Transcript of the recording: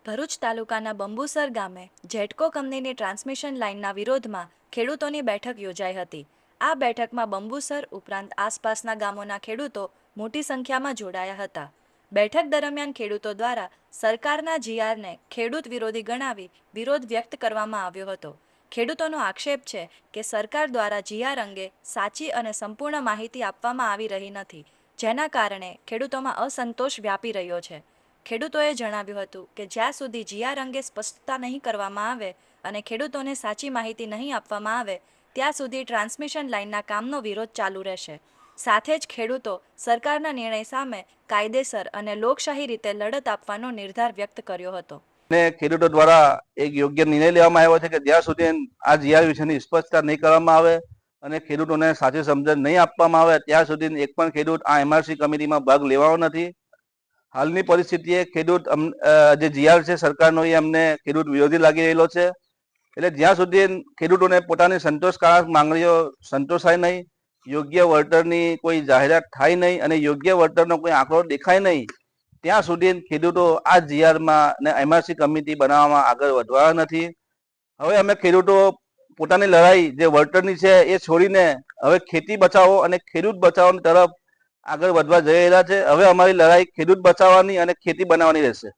ભરૂચ તાલુકાના બંબુસર ગામે જેટકો કંપનીની ટ્રાન્સમિશન લાઇનના વિરોધમાં ખેડૂતોની બેઠક યોજાઈ હતી। આ બેઠકમાં બંબુસર ઉપરાંત આસપાસના ગામોના ખેડૂતો મોટી સંખ્યામાં જોડાયા હતા। બેઠક દરમિયાન ખેડૂતો દ્વારા સરકારના જીઆરને ખેડૂત વિરોધી ગણાવી વિરોધ વ્યક્ત કરવામાં આવ્યો હતો। ખેડૂતોનો આક્ષેપ છે કે સરકાર દ્વારા જીઆર અંગે સાચી અને સંપૂર્ણ માહિતી આપવામાં આવી રહી નથી, જેના કારણે ખેડૂતોમાં અસંતોષ વ્યાપી રહ્યો છે। ખેડૂતોએ જણાવ્યું હતું કે જ્યાં સુધી જીઆર અંગે સ્પષ્ટતા નહીં કરવામાં આવે અને ખેડૂતોને સાચી માહિતી નહીં આપવામાં આવે ત્યાં સુધી ટ્રાન્સમિશન લાઇનના કામનો વિરોધ ચાલુ રહેશે। સાથે જ ખેડૂતો સરકારના નિર્ણય સામે કાયદેસર અને લોકશાહી રીતે લડત આપવાનો નિર્ધાર વ્યક્ત કર્યો હતો। ખેડૂતો દ્વારા એક યોગ્ય નિર્ણય લેવામાં આવ્યો છે કે જ્યાં સુધી આ જીઆર વિશેની સ્પષ્ટતા નહીં કરવામાં આવે અને ખેડૂતોને સાચી સમજણ નહીં આપવામાં આવે ત્યાં સુધી એક પણ ખેડૂત આ એમઆરસી કમિટીમાં ભાગ લેવાનો નથી। હાલની પરિસ્થિતિએ ખેડૂત જે જીઆર છે સરકારનો એ અમને ખેડૂત વિરોધી લાગી રહેલો છે। એટલે જ્યાં સુધી ખેડૂતોને પોતાની સંતોષકારક માંગણીઓ સંતોષાય નહીં, યોગ્ય વળતરની કોઈ જાહેરાત થાય નહીં અને યોગ્ય વળતરનો કોઈ આંકડો દેખાય નહીં ત્યાં સુધી ખેડૂતો આ જીઆરમાં ને એમઆરસી કમિટી બનાવવામાં આગળ વધવાના નથી। હવે અમે ખેડૂતો પોતાની લડાઈ જે વળતરની છે એ છોડીને હવે ખેતી બચાવો અને ખેડૂત બચાવવાની તરફ આગળ વધવા જઈ રહ્યા છે। હવે અમારી લડાઈ ખેડૂત બચાવવાની અને ખેતી બનાવવાની રહેશે।